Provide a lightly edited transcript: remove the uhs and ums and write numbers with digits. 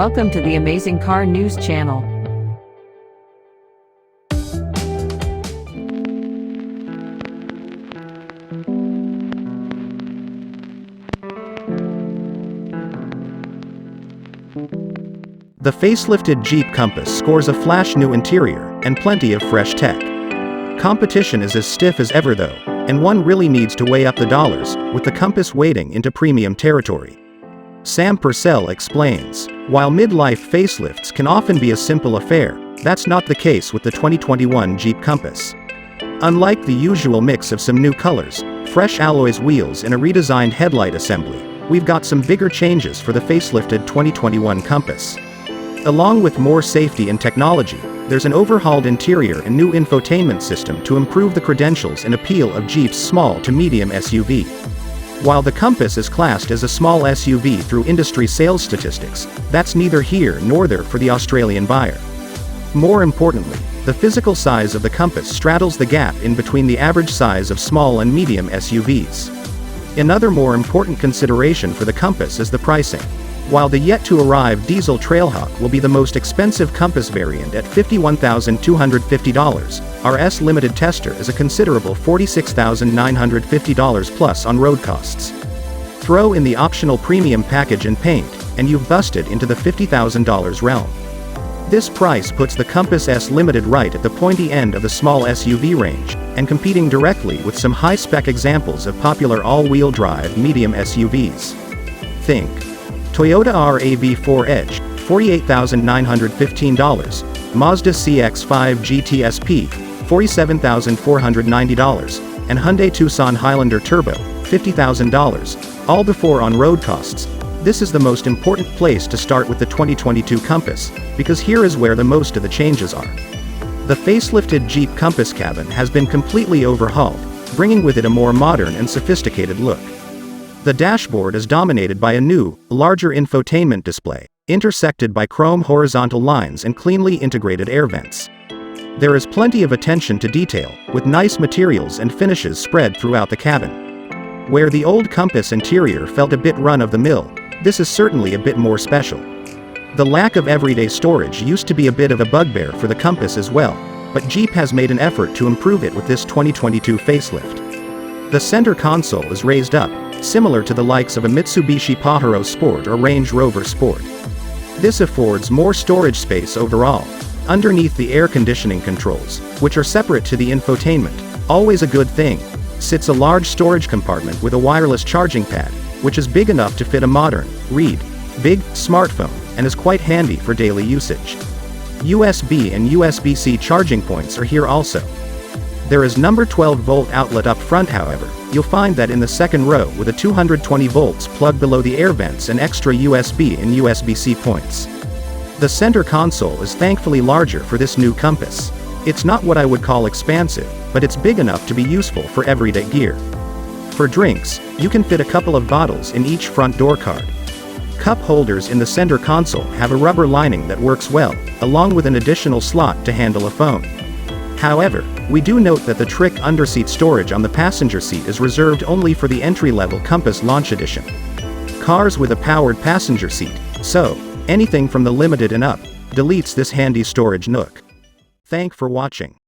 Welcome to the Amazing Car News Channel. The facelifted Jeep Compass scores a flash new interior and plenty of fresh tech. Competition is as stiff as ever though, and one really needs to weigh up the dollars, with the Compass wading into premium territory. Sam Purcell explains, while midlife facelifts can often be a simple affair, that's not the case with the 2021 Jeep Compass. Unlike the usual mix of some new colors, fresh alloys wheels and a redesigned headlight assembly, we've got some bigger changes for the facelifted 2021 Compass. Along with more safety and technology, there's an overhauled interior and new infotainment system to improve the credentials and appeal of Jeep's small to medium SUV. While the Compass is classed as a small SUV through industry sales statistics, that's neither here nor there for the Australian buyer. More importantly, the physical size of the Compass straddles the gap in between the average size of small and medium SUVs. Another more important consideration for the Compass is the pricing. While the yet-to-arrive diesel Trailhawk will be the most expensive Compass variant at $51,250, our S-Limited tester is a considerable $46,950 plus on road costs. Throw in the optional premium package and paint, and you've busted into the $50,000 realm. This price puts the Compass S-Limited right at the pointy end of the small SUV range, and competing directly with some high-spec examples of popular all-wheel drive medium SUVs. Think Toyota RAV4 Edge, $48,915, Mazda CX-5 GT SP, $47,490, and Hyundai Tucson Highlander Turbo, $50,000, all before on-road costs. This is the most important place to start with the 2022 Compass, because here is where the most of the changes are. The facelifted Jeep Compass cabin has been completely overhauled, bringing with it a more modern and sophisticated look. The dashboard is dominated by a new, larger infotainment display, intersected by chrome horizontal lines and cleanly integrated air vents. There is plenty of attention to detail, with nice materials and finishes spread throughout the cabin. Where the old Compass interior felt a bit run-of-the-mill, this is certainly a bit more special. The lack of everyday storage used to be a bit of a bugbear for the Compass as well, but Jeep has made an effort to improve it with this 2022 facelift. The center console is raised up, similar to the likes of a Mitsubishi Pajero Sport or Range Rover Sport. This affords more storage space overall. Underneath the air conditioning controls, which are separate to the infotainment, always a good thing, sits a large storage compartment with a wireless charging pad, which is big enough to fit a modern, big smartphone, and is quite handy for daily usage. USB and USB-C charging points are here also. There is number 12-volt outlet up front. However, you'll find that in the second row with a 220 volts plug below the air vents and extra USB and USB-C points. The center console is thankfully larger for this new Compass. It's not what I would call expansive, but it's big enough to be useful for everyday gear. For drinks, you can fit a couple of bottles in each front door card. Cup holders in the center console have a rubber lining that works well, along with an additional slot to handle a phone. However, we do note that the trick underseat storage on the passenger seat is reserved only for the entry-level Compass Launch Edition. Cars with a powered passenger seat, so anything from the Limited and up, deletes this handy storage nook. Thanks for watching.